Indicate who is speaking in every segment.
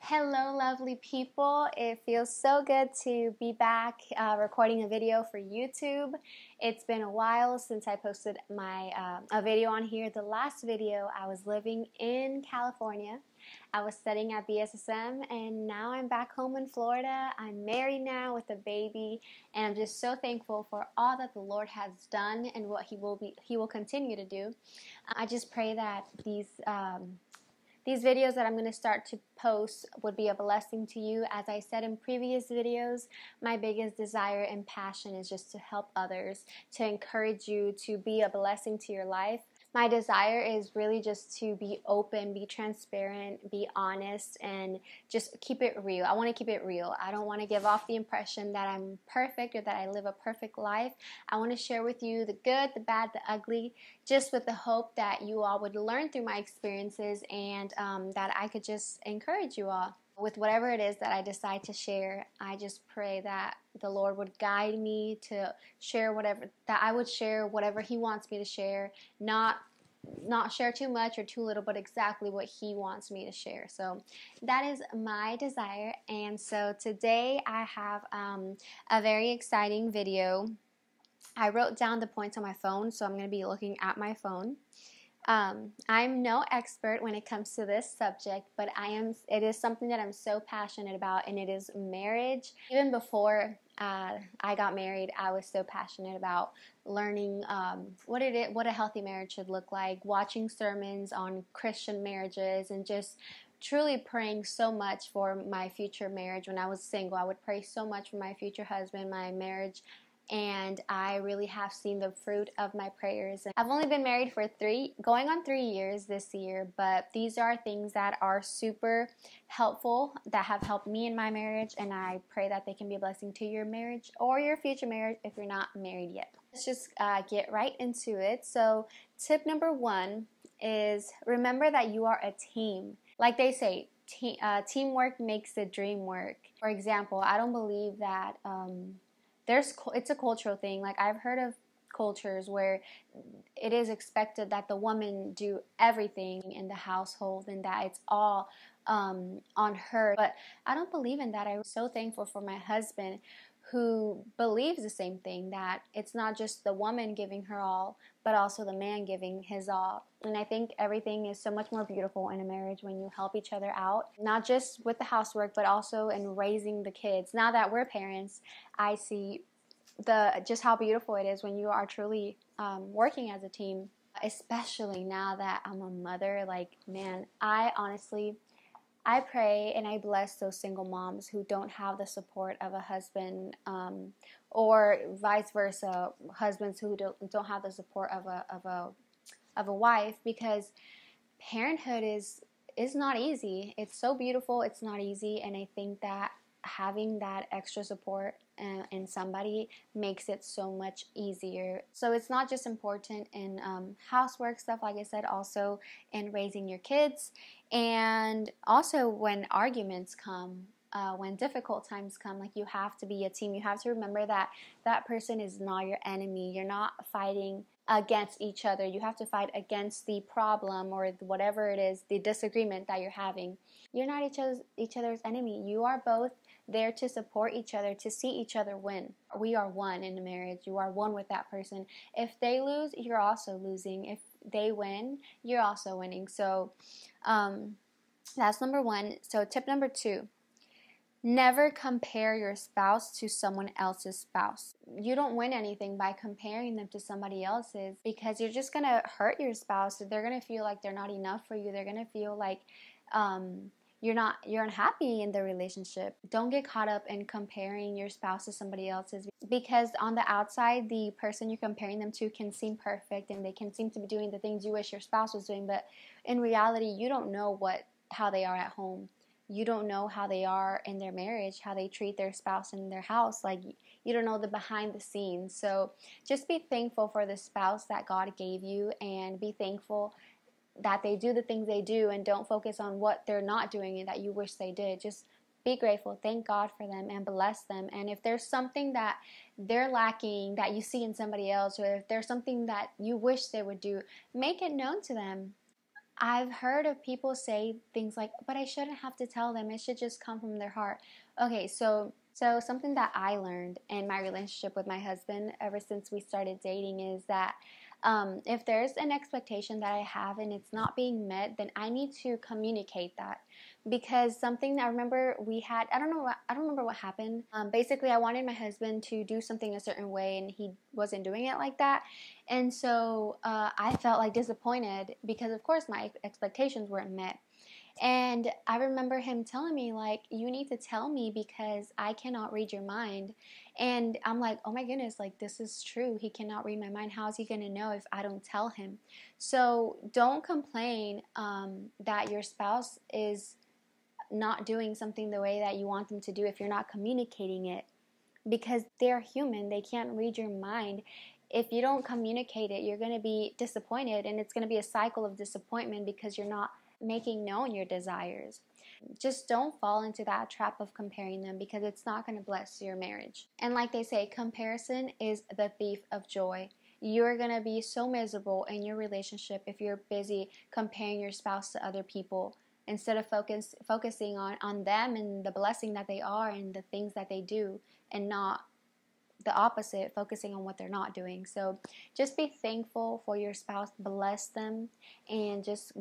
Speaker 1: Hello, lovely people. It feels so good to be back recording a video for YouTube. It's been a while since I posted my a video on here. The last video, I was living in California. I was studying at BSSM, and now I'm back home in Florida. I'm married now with a baby, and I'm just so thankful for all that the Lord has done and what He will continue to do. I just pray that these videos that I'm going to start to post would be a blessing to you. As I said in previous videos, my biggest desire and passion is just to help others, to encourage you, to be a blessing to your life. My desire is really just to be open, be transparent, be honest, and just keep it real. I want to keep it real. I don't want to give off the impression that I'm perfect or that I live a perfect life. I want to share with you the good, the bad, the ugly, just with the hope that you all would learn through my experiences and that I could just encourage you all. With whatever it is that I decide to share, I just pray that the Lord would guide me to share whatever, that I would share whatever He wants me to share, not share too much or too little, but exactly what He wants me to share. So that is my desire. And so today I have a very exciting video. I wrote down the points on my phone, so I'm going to be looking at my phone. I'm no expert when it comes to this subject, but it is something that I'm so passionate about, and it is marriage. Even before I got married, I was so passionate about learning what a healthy marriage should look like, watching sermons on Christian marriages, and just truly praying so much for my future marriage. When I was single, I would pray so much for my future husband, my marriage, and I really have seen the fruit of my prayers. I've only been married for going on 3 years this year, but these are things that are super helpful, that have helped me in my marriage, and I pray that they can be a blessing to your marriage or your future marriage if you're not married yet. Let's just get right into it. So tip number 1 is remember that you are a team. Like they say, teamwork makes the dream work. For example, I don't believe that it's a cultural thing. Like, I've heard of cultures where it is expected that the woman do everything in the household and that it's all on her. But I don't believe in that. I'm so thankful for my husband who believes the same thing, that it's not just the woman giving her all, but also the man giving his all. And I think everything is so much more beautiful in a marriage when you help each other out, not just with the housework, but also in raising the kids. Now that we're parents, I see just how beautiful it is when you are truly working as a team, especially now that I'm a mother. Like, man, I pray and I bless those single moms who don't have the support of a husband, or vice versa, husbands who don't have the support of a wife, because parenthood is not easy. It's so beautiful. It's not easy, and I think that having that extra support in somebody makes it so much easier. So it's not just important in housework stuff, like I said, also in raising your kids, and also when arguments come, when difficult times come. Like, you have to be a team. You have to remember that that person is not your enemy. You're not fighting against each other. You have to fight against the problem or whatever it is, the disagreement that you're having. You're not each other's enemy. You are both there to support each other, to see each other win. We are one in a marriage. You are one with that person. If they lose, you're also losing. If they win, you're also winning. So that's number 1. So tip number 2. Never compare your spouse to someone else's spouse. You don't win anything by comparing them to somebody else's, because you're just going to hurt your spouse. They're going to feel like they're not enough for you. They're going to feel like you're unhappy in the relationship. Don't get caught up in comparing your spouse to somebody else's, because on the outside, the person you're comparing them to can seem perfect and they can seem to be doing the things you wish your spouse was doing, but in reality, you don't know how they are at home. You don't know how they are in their marriage, how they treat their spouse in their house. Like, you don't know the behind the scenes. So just be thankful for the spouse that God gave you, and be thankful that they do the things they do, and don't focus on what they're not doing and that you wish they did. Just be grateful, thank God for them, and bless them. And if there's something that they're lacking that you see in somebody else, or if there's something that you wish they would do, make it known to them. I've heard of people say things like, but I shouldn't have to tell them. It should just come from their heart. Okay, so something that I learned in my relationship with my husband ever since we started dating is that if there's an expectation that I have and it's not being met, then I need to communicate that. Because something that I remember we had, I don't remember what happened. Basically, I wanted my husband to do something a certain way, and he wasn't doing it like that. And so I felt like disappointed because, of course, my expectations weren't met. And I remember him telling me, like, you need to tell me because I cannot read your mind. And I'm like, oh my goodness, like, this is true. He cannot read my mind. How is he going to know if I don't tell him? So don't complain that your spouse is not doing something the way that you want them to do if you're not communicating it, because they're human. They can't read your mind. If you don't communicate it, you're going to be disappointed, and it's going to be a cycle of disappointment because you're not making known your desires. Just don't fall into that trap of comparing them, because it's not going to bless your marriage. And like they say, comparison is the thief of joy. You're going to be so miserable in your relationship if you're busy comparing your spouse to other people instead of focusing on them and the blessing that they are and the things that they do, and not the opposite, focusing on what they're not doing. So just be thankful for your spouse, bless them, and just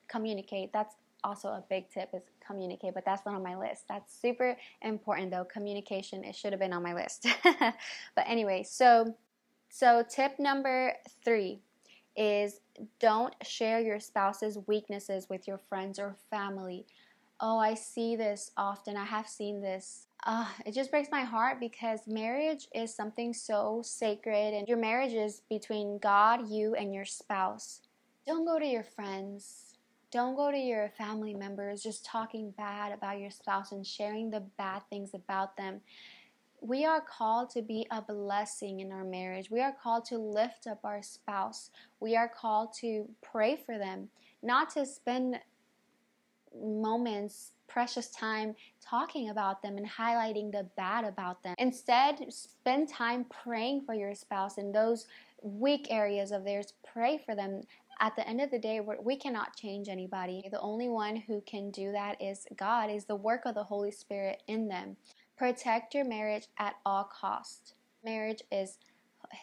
Speaker 1: communicate. That's also a big tip, is communicate, but that's not on my list. That's super important though. Communication, it should have been on my list. But anyway, so tip number 3 is don't share your spouse's weaknesses with your friends or family. Oh, I see this often. I have seen this. It just breaks my heart, because marriage is something so sacred, and your marriage is between God, you, and your spouse. Don't go to your friends. Don't go to your family members just talking bad about your spouse and sharing the bad things about them. We are called to be a blessing in our marriage. We are called to lift up our spouse. We are called to pray for them, not to spend moments, precious time talking about them and highlighting the bad about them. Instead, spend time praying for your spouse in those weak areas of theirs. Pray for them. At the end of the day, we cannot change anybody. The only one who can do that is God, is the work of the Holy Spirit in them. Protect your marriage at all costs. Marriage is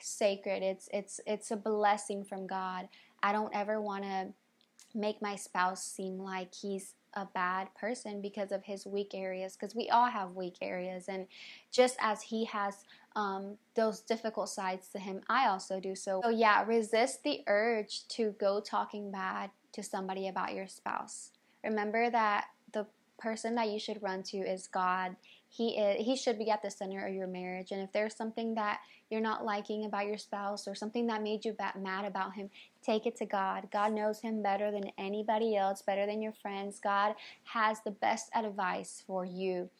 Speaker 1: sacred. It's a blessing from God. I don't ever want to make my spouse seem like he's a bad person because of his weak areas, because we all have weak areas, and just as he has those difficult sides to him, I also do. So yeah, resist the urge to go talking bad to somebody about your spouse. Remember that the person that you should run to is God. He should be at the center of your marriage. And if there's something that you're not liking about your spouse, or something that made you mad about him, take it to God. God knows him better than anybody else, better than your friends. God has the best advice for you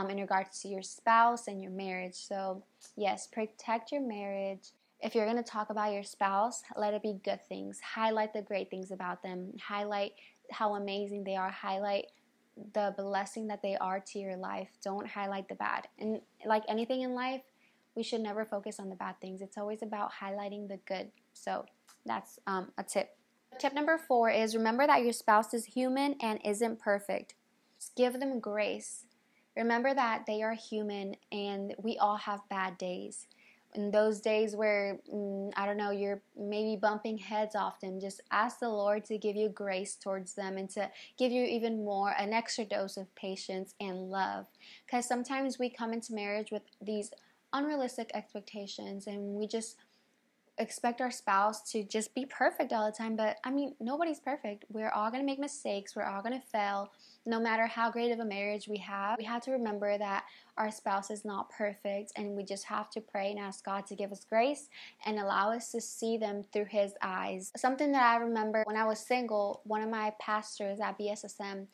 Speaker 1: in regards to your spouse and your marriage. So yes, protect your marriage. If you're going to talk about your spouse, let it be good things. Highlight the great things about them. Highlight how amazing they are. Highlight the blessing that they are to your life. Don't highlight the bad. And like anything in life, we should never focus on the bad things. It's always about highlighting the good. So that's a tip. Tip number 4 is remember that your spouse is human and isn't perfect. Just give them grace. Remember that they are human, and we all have bad days. In those days where, I don't know, you're maybe bumping heads often, just ask the Lord to give you grace towards them, and to give you even more, an extra dose of patience and love. Because sometimes we come into marriage with these unrealistic expectations, and we just expect our spouse to just be perfect all the time. But I mean, nobody's perfect. We're all going to make mistakes. We're all going to fail. No matter how great of a marriage we have to remember that our spouse is not perfect, and we just have to pray and ask God to give us grace and allow us to see them through His eyes. Something that I remember when I was single, one of my pastors at BSSM,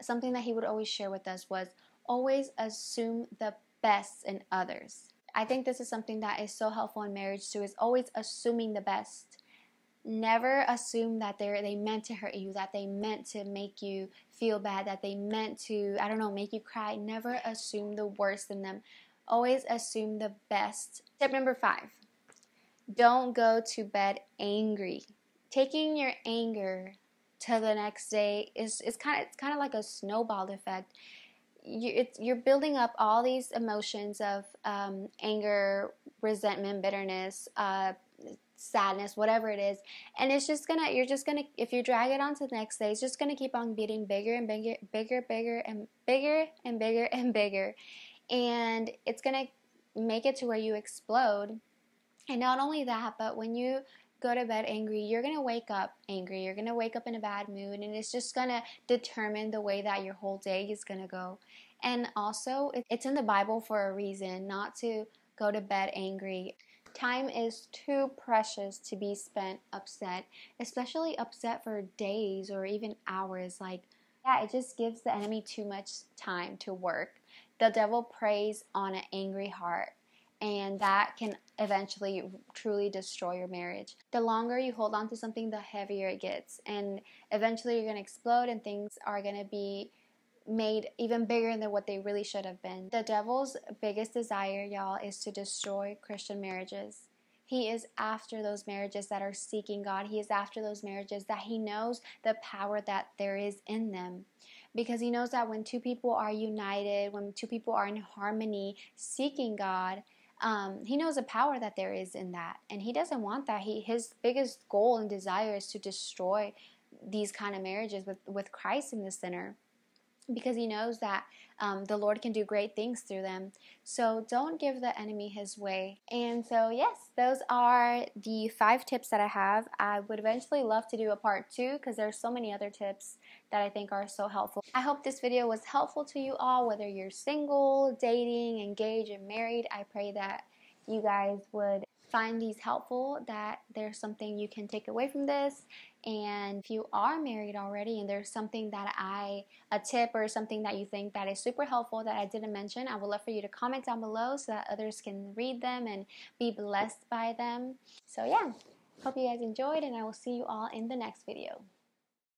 Speaker 1: something that he would always share with us was always assume the best in others. I think this is something that is so helpful in marriage too, is always assuming the best. Never assume that they meant to hurt you, that they meant to make you feel bad, that they meant to, I don't know, make you cry. Never assume the worst in them. Always assume the best. Tip number 5, don't go to bed angry. Taking your anger to the next day is it's kind of like a snowball effect. You're building up all these emotions of anger, resentment, bitterness, sadness, whatever it is, and you're just gonna, if you drag it on to the next day, it's just gonna keep on getting bigger and bigger, bigger and bigger and bigger and bigger, and it's gonna make it to where you explode. And not only that, but when you go to bed angry, you're going to wake up angry. You're going to wake up in a bad mood, and it's just going to determine the way that your whole day is going to go. And also, it's in the Bible for a reason, not to go to bed angry. Time is too precious to be spent upset, especially upset for days or even hours. Like, yeah, it just gives the enemy too much time to work. The devil preys on an angry heart, and that can eventually truly destroy your marriage. The longer you hold on to something, the heavier it gets, and eventually you're going to explode, and things are going to be made even bigger than what they really should have been. The devil's biggest desire, y'all, is to destroy Christian marriages. He is after those marriages that are seeking God. He is after those marriages that he knows the power that there is in them. Because he knows that when two people are united, when two people are in harmony, seeking God, he knows the power that there is in that, and he doesn't want that. His biggest goal and desire is to destroy these kind of marriages with Christ in the center, because he knows that the Lord can do great things through them. So don't give the enemy his way. And so yes, those are the 5 tips that I have. I would eventually love to do a part 2 because there's so many other tips that I think are so helpful. I hope this video was helpful to you all, whether you're single, dating, engaged, and married. I pray that you guys would find these helpful, that there's something you can take away from this. And if you are married already and there's something that a tip or something that you think that is super helpful that I didn't mention, I would love for you to comment down below so that others can read them and be blessed by them. So yeah, hope you guys enjoyed, and I will see you all in the next video.